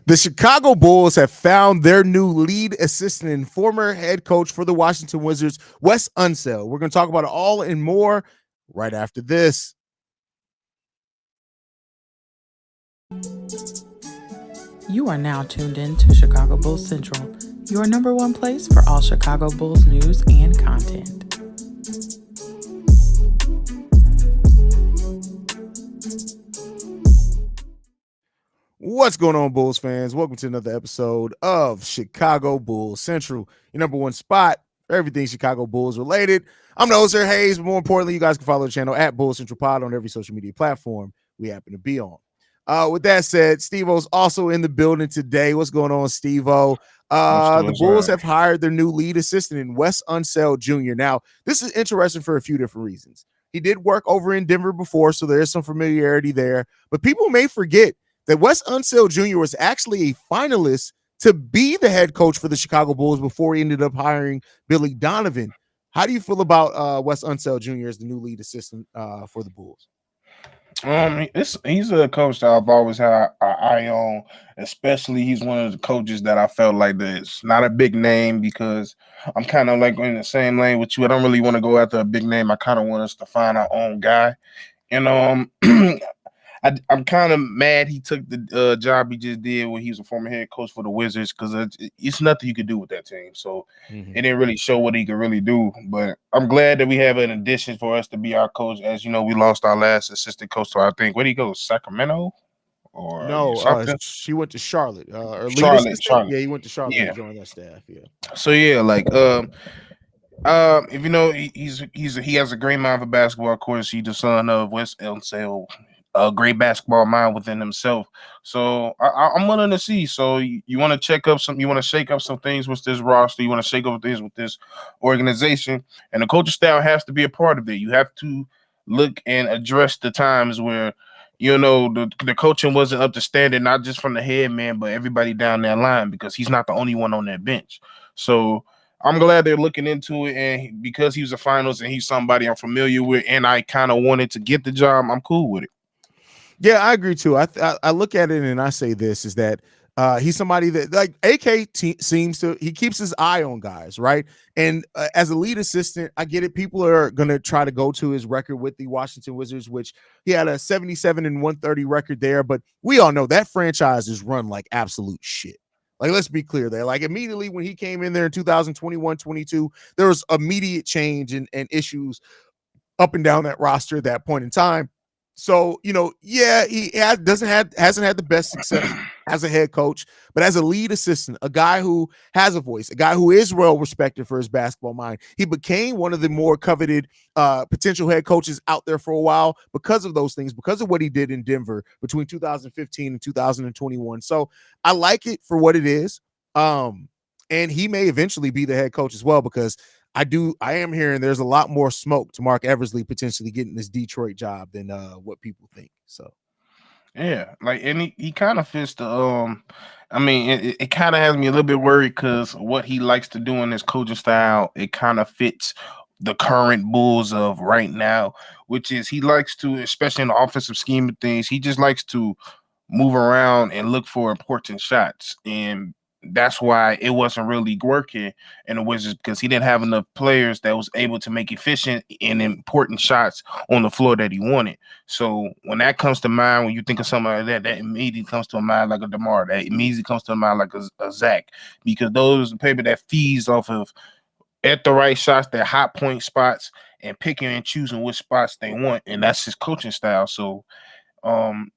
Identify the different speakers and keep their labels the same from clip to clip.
Speaker 1: The Chicago Bulls have found their new lead assistant and former head coach for the Washington Wizards, Wes Unseld. We're going to talk about it all and more right after this.
Speaker 2: You are now tuned in to Chicago Bulls Central, your number one place for all Chicago Bulls news and content.
Speaker 1: What's going on, Bulls fans? Welcome to another episode of Chicago Bulls Central, your number one spot for everything Chicago Bulls related. I'm the host here, Haize, but more importantly, you guys can follow the channel at Bulls Central Pod on every social media platform we happen to be on. With that said, Steve-O's also in the building today. What's going on, Steve-O? The Bulls have hired their new lead assistant in Wes Unseld Jr. Now, this is interesting for a few different reasons. He did work over in Denver before, so there is some familiarity there. But people may forget that Wes Unseld Jr. was actually a finalist to be the head coach for the Chicago Bulls before he ended up hiring Billy Donovan. How do you feel about Wes Unseld Jr. as the new lead assistant for the Bulls?
Speaker 3: He's a coach that I've always had an eye on. Especially, he's one of the coaches that I felt like that's not a big name, because I'm kind of like in the same lane with you. I don't really want to go after a big name. I kind of want us to find our own guy. And I'm kind of mad he took the job he just did when he was a former head coach for the Wizards, because it's nothing you could do with that team. So it didn't really show what he could really do. But I'm glad that we have an addition for us to be our coach. As you know, we lost our last assistant coach to, I think, where did he go? Sacramento? Or
Speaker 1: no, she went to Charlotte.
Speaker 3: Charlotte.
Speaker 1: Yeah, he went to Charlotte to join that staff. Yeah.
Speaker 3: So yeah, like if you know, he has a great mind for basketball. Of course, he's the son of Wes Unseld, a great basketball mind within himself. So I'm willing to see. So you want to check up some, you want to shake up some things with this roster. You want to shake up things with this organization, and the coaching style has to be a part of it. You have to look and address the times where, you know, the coaching wasn't up to standard, not just from the head man, but everybody down that line, because he's not the only one on that bench. So I'm glad they're looking into it, and because he was a finals and he's somebody I'm familiar with, and I kind of wanted to get the job, I'm cool with it.
Speaker 1: Yeah, I agree too. I look at it and I say this is that he's somebody that, like, seems to, he keeps his eye on guys, right? And as a lead assistant, I get it. People are going to try to go to his record with the Washington Wizards, which he had a 77-130 record there. But we all know that franchise is run like absolute shit. Like, let's be clear there. Like, immediately when he came in there in 2021-22, there was immediate change and issues up and down that roster at that point in time. So, you know, yeah, he hasn't had the best success as a head coach, but as a lead assistant, a guy who has a voice, a guy who is well respected for his basketball mind. He became one of the more coveted potential head coaches out there for a while because of those things, because of what he did in Denver between 2015 and 2021. So I like it for what it is. And he may eventually be the head coach as well, because I am hearing there's a lot more smoke to Mark Eversley potentially getting this Detroit job than what people think. So
Speaker 3: yeah, like, and he kind of fits the I mean, it kind of has me a little bit worried, because what he likes to do in his coaching style, it kind of fits the current Bulls of right now, which is he likes to, especially in the offensive scheme of things, he just likes to move around and look for important shots. And that's why it wasn't really working in the Wizards, because he didn't have enough players that was able to make efficient and important shots on the floor that he wanted. So when that comes to mind, when you think of somebody like that immediately comes to mind like a DeMar, that immediately comes to mind like a Zach, because those are people that feeds off of, at the right shots, their hot point spots, and picking and choosing which spots they want, and that's his coaching style. So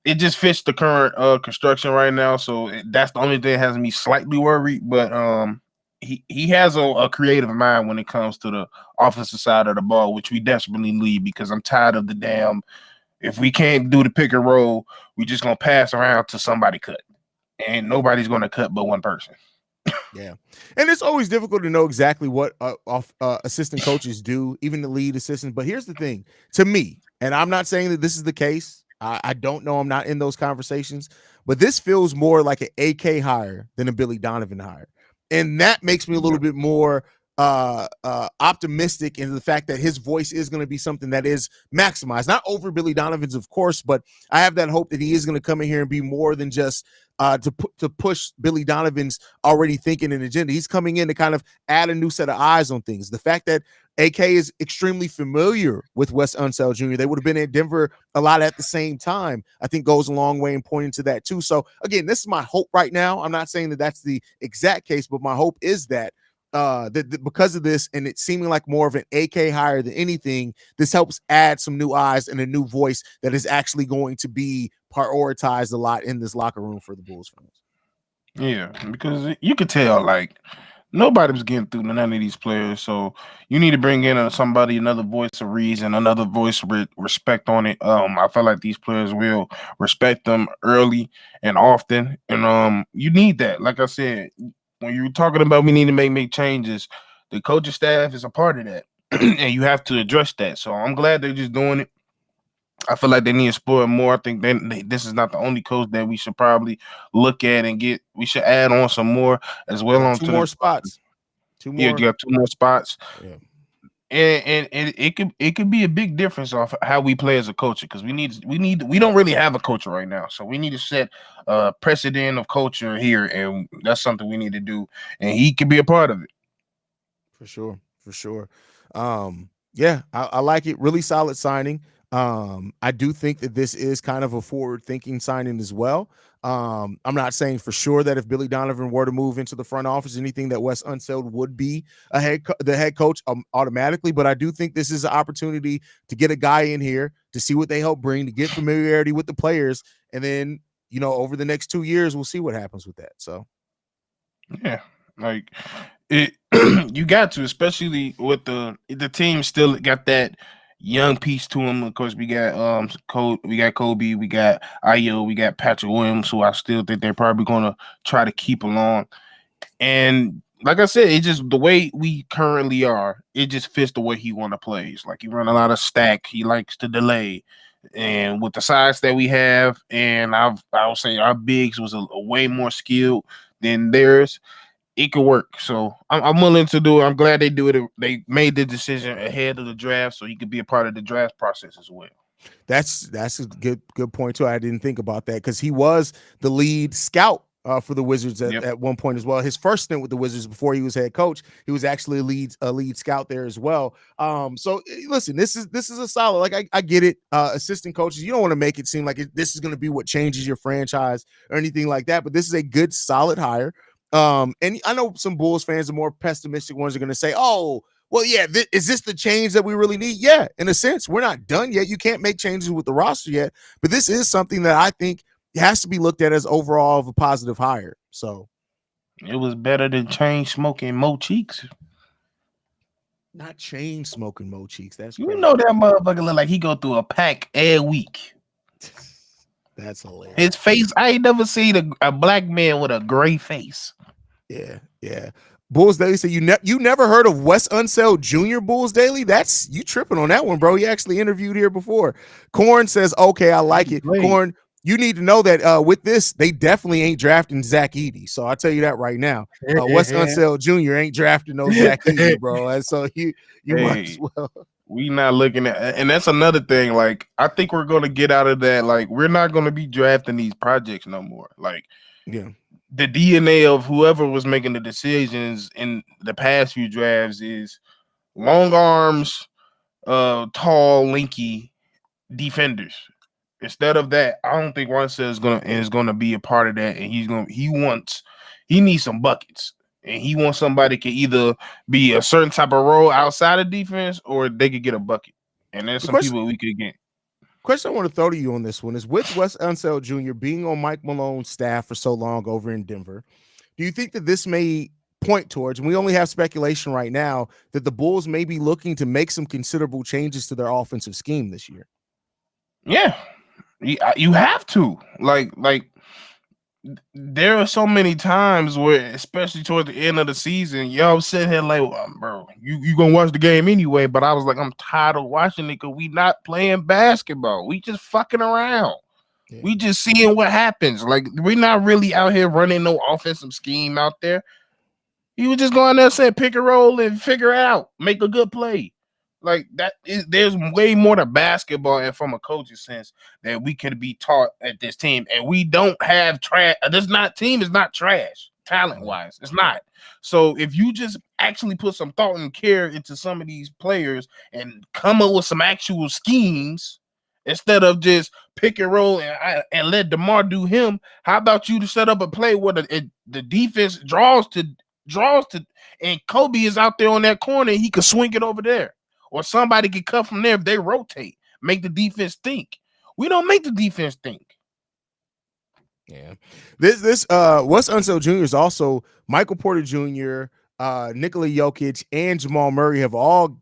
Speaker 3: it just fits the current construction right now. So that's the only thing that has me slightly worried. But he has a creative mind when it comes to the offensive side of the ball, which we desperately need, because I'm tired of the damn, if we can't do the pick and roll, we just gonna pass around to somebody cut, and nobody's gonna cut but one person.
Speaker 1: Yeah, and it's always difficult to know exactly what assistant coaches do, even the lead assistants. But here's the thing, to me, and I'm not saying that this is the case. I don't know. I'm not in those conversations, but this feels more like an AK hire than a Billy Donovan hire. And that makes me a little bit more optimistic in the fact that his voice is going to be something that is maximized, not over Billy Donovan's, of course, but I have that hope that he is going to come in here and be more than just to push Billy Donovan's already thinking and agenda. He's coming in to kind of add a new set of eyes on things. The fact that AK is extremely familiar with Wes Unseld Jr. They would have been in Denver a lot at the same time, I think goes a long way in pointing to that too. So again, this is my hope right now. I'm not saying that that's the exact case, but my hope is that because of this and it seeming like more of an AK hire than anything, this helps add some new eyes and a new voice that is actually going to be prioritized a lot in this locker room for the Bulls fans.
Speaker 3: Yeah, because you could tell like nobody was getting through to none of these players. So you need to bring in another voice of reason, another voice with respect on it. I feel like these players will respect them early and often, and you need that. Like I said, when you're talking about we need to make changes, the coaching staff is a part of that, and you have to address that. So I'm glad they're just doing it. I feel like they need to spoil more. I think this is not the only coach that we should probably look at and get. We should add on some more as well.
Speaker 1: Yeah,
Speaker 3: On
Speaker 1: two more spots.
Speaker 3: Yeah, you got 2 more spots.
Speaker 1: Yeah.
Speaker 3: And it could be a big difference off how we play as a culture because we don't really have a culture right now, so we need to set a precedent of culture here, and that's something we need to do, and he could be a part of it.
Speaker 1: For sure. Yeah, I like it. Really solid signing. I do think that this is kind of a forward-thinking signing as well. I'm not saying for sure that if Billy Donovan were to move into the front office, anything that Wes Unseld would be the head coach automatically, but I do think this is an opportunity to get a guy in here to see what they help bring, to get familiarity with the players, and then over the next 2 years, we'll see what happens with that. So,
Speaker 3: yeah, like it, you got to, especially with the team still got that young piece to him. Of course, we got Kobe, we got Ayo, we got Patrick Williams, who I still think they're probably gonna try to keep along. And like I said, it's just the way we currently are. It just fits the way he want to play. It's like he run a lot of stack. He likes to delay, and with the size that we have, and I would say our bigs was a way more skilled than theirs. It could work. So I'm willing to do it. I'm glad they do it. They made the decision ahead of the draft so he could be a part of the draft process as well.
Speaker 1: That's a good point too. I didn't think about that because he was the lead scout for the Wizards at one point as well. His first stint with the Wizards before he was head coach, he was actually a lead scout there as well. So listen, this is a solid. Like I get it. Assistant coaches, you don't want to make it seem like this is going to be what changes your franchise or anything like that. But this is a good, solid hire. And I know some Bulls fans, the more pessimistic ones, are going to say, "Oh, well, yeah, is this the change that we really need?" Yeah, in a sense, we're not done yet. You can't make changes with the roster yet, but this is something that I think has to be looked at as overall of a positive hire. So
Speaker 3: it was better than chain smoking Mo Cheeks.
Speaker 1: Not chain smoking Mo Cheeks. That's
Speaker 3: crazy. That motherfucker look like he go through a pack every week.
Speaker 1: That's hilarious.
Speaker 3: His face, I ain't never seen a black man with a gray face.
Speaker 1: Yeah. Bulls Daily said you never heard of Wes Unseld Jr. Bulls Daily? That's you tripping on that one, bro. He actually interviewed here before. Corn says, okay, I like it. Great. Corn, you need to know that with this, they definitely ain't drafting Zach Edey. So I'll tell you that right now. Wes Unseld Jr. ain't drafting no Zach Edey, bro. And so you might as well.
Speaker 3: We not looking at, and that's another thing. Like, I think we're going to get out of that. Like, we're not going to be drafting these projects no more. Like,
Speaker 1: yeah,
Speaker 3: the DNA of whoever was making the decisions in the past few drafts is long arms, tall, lanky defenders. Instead of that, I don't think Russell is gonna be a part of that, and he needs some buckets. And he wants somebody that can either be a certain type of role outside of defense or they could get a bucket. And there's some people we could get.
Speaker 1: Question I want to throw to you on this one is with Wes Unseld Jr. being on Mike Malone's staff for so long over in Denver, do you think that this may point towards, and we only have speculation right now, that the Bulls may be looking to make some considerable changes to their offensive scheme this year?
Speaker 3: Yeah, you have to. Like there are so many times where, especially towards the end of the season, y'all sitting here like, bro, you gonna watch the game anyway. But I was like, I'm tired of watching it because we not playing basketball. We just fucking around. Yeah. We just seeing what happens. Like, we're not really out here running no offensive scheme out there. He was just going there saying pick and roll and figure it out, make a good play. Like that is there's way more to basketball and from a coaching sense that we could be taught at this team, and we don't have trash. This not team is not trash talent wise. It's not. So if you just actually put some thought and care into some of these players and come up with some actual schemes instead of just pick and roll and let DeMar do him, how about you to set up a play where the defense draws to, and Kobe is out there on that corner, and he could swing it over there. Or somebody can cut from there if they rotate, make the defense think. We don't make the defense think.
Speaker 1: Yeah. This Wes Unseld Jr. is also Michael Porter Jr., Nikola Jokic, and Jamal Murray have all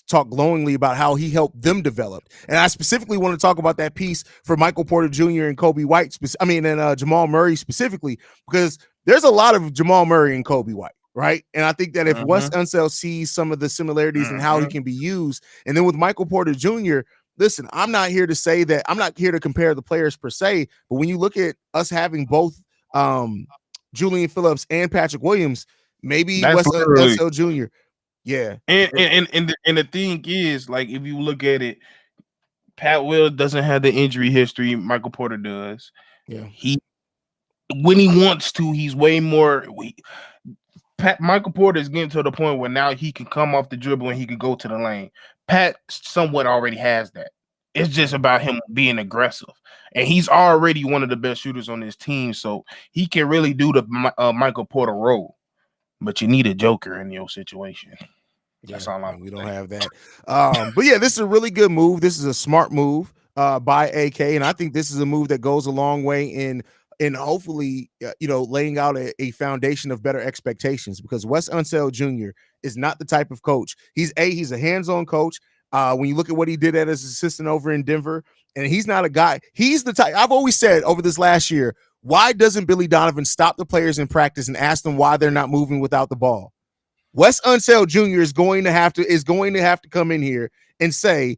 Speaker 1: talked glowingly about how he helped them develop. And I specifically want to talk about that piece for Michael Porter Jr. and Kobe White, and Jamal Murray specifically, because there's a lot of Jamal Murray and Kobe White. Right. And I think that if Wes Unseld sees some of the similarities and how he can be used, and then with Michael Porter Jr., listen, I'm not here to say that I'm not here to compare the players per se, but when you look at us having both Julian Phillips and Patrick Williams, maybe Wes Unseld Jr. Yeah.
Speaker 3: And the thing is, like, if you look at it, Pat Will doesn't have the injury history Michael Porter does.
Speaker 1: Yeah.
Speaker 3: When he wants to, he's way more. Michael Porter is getting to the point where now he can come off the dribble and he can go to the lane. Pat somewhat already has that. It's just about him being aggressive. And he's already one of the best shooters on this team, so he can really do the Michael Porter role. But you need a joker in your situation. That's all I'm.
Speaker 1: We don't have that. But yeah, this is a really good move. This is a smart move by AK, and I think this is a move that goes a long way in hopefully, laying out a foundation of better expectations, because Wes Unseld Jr. is not the type of coach. He's a hands-on coach. When you look at what he did as an assistant over in Denver, and he's not a guy. He's the type. I've always said over this last year, why doesn't Billy Donovan stop the players in practice and ask them why they're not moving without the ball? Wes Unseld Jr. is going to have to come in here and say,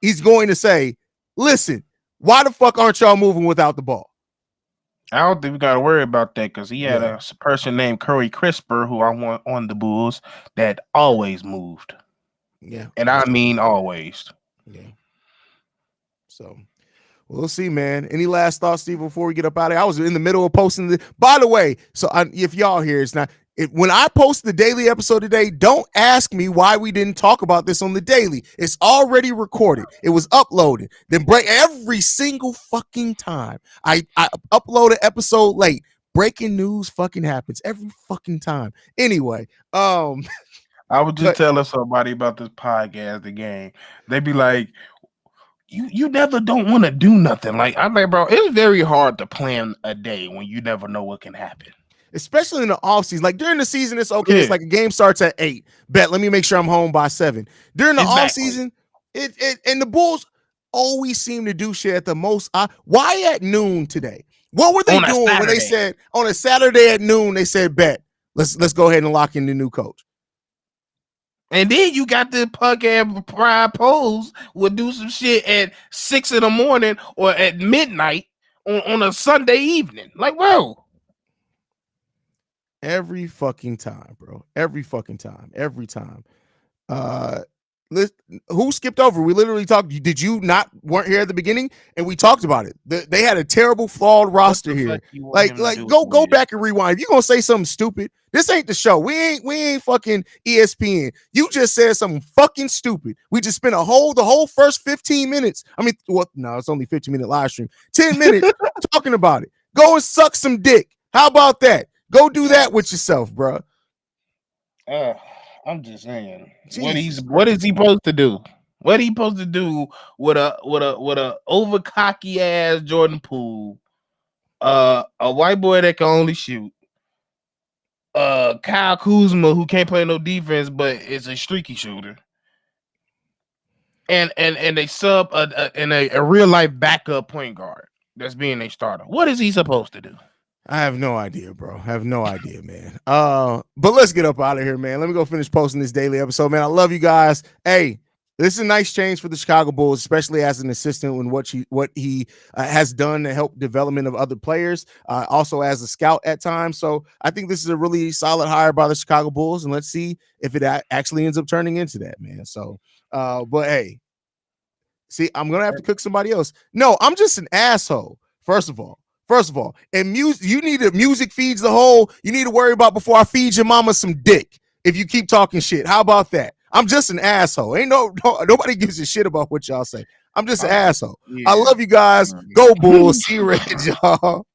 Speaker 1: he's going to say, listen, why the fuck aren't y'all moving without the ball?
Speaker 3: I don't think we got to worry about that, because he had a person named Curry Crisper, who I want on the Bulls, that always moved.
Speaker 1: Yeah.
Speaker 3: And I mean always.
Speaker 1: Yeah. So we'll see, man. Any last thoughts, Steve, before we get up out of here? I was in the middle of posting by the way, so if y'all here, it's not. When I post the daily episode today, don't ask me why we didn't talk about this on the daily. It's already recorded. It was uploaded. Then every single fucking time I upload an episode late, breaking news fucking happens every fucking time. Anyway,
Speaker 3: I was just telling somebody about this podcast, the game. They be like, you never don't want to do nothing. Like, I'm like, bro, it's very hard to plan a day when you never know what can happen.
Speaker 1: Especially in the offseason. Like during the season, it's okay. Yeah. It's like a game starts at 8. Bet, let me make sure I'm home by 7. During the offseason, and the Bulls always seem to do shit at the most. Why at noon today? What were they doing when they said on a Saturday at noon, they said, bet, let's go ahead and lock in the new coach?
Speaker 3: And then you got the punk ass pride polls would do some shit at 6 a.m. or at midnight on a Sunday evening. Like, whoa.
Speaker 1: Every fucking time, bro. Every fucking time. Every time. Who skipped over? We literally talked. Did you weren't here at the beginning? And we talked about it. They had a terrible, flawed roster here. Like go back and rewind. If you're gonna say something stupid, this ain't the show. We ain't fucking ESPN. You just said something fucking stupid. We just spent the whole first 15 minutes. I mean, no, it's only 15-minute live stream. 10 minutes talking about it. Go and suck some dick. How about that? Go do that with yourself, bro.
Speaker 3: I'm just saying. Jesus. What is he supposed to do? What he supposed to do with a over cocky ass Jordan Poole, a white boy that can only shoot, Kyle Kuzma who can't play no defense but is a streaky shooter, and they sub a real life backup point guard that's being a starter? What is he supposed to do?
Speaker 1: I have no idea, bro. I have no idea, man. But let's get up out of here, man. Let me go finish posting this daily episode, man. I love you guys. Hey, this is a nice change for the Chicago Bulls, especially as an assistant when what he has done to help development of other players, also as a scout at times. So I think this is a really solid hire by the Chicago Bulls, and let's see if it actually ends up turning into that, man. So But hey, see, I'm gonna have to cook somebody else. No, I'm just an asshole. First of all, and music. You need to music feeds the whole. You need to worry about before I feed your mama some dick. If you keep talking shit, how about that? I'm just an asshole. Ain't nobody gives a shit about what y'all say. I'm just an asshole. I love you guys. Go Bulls. See you, Red, y'all.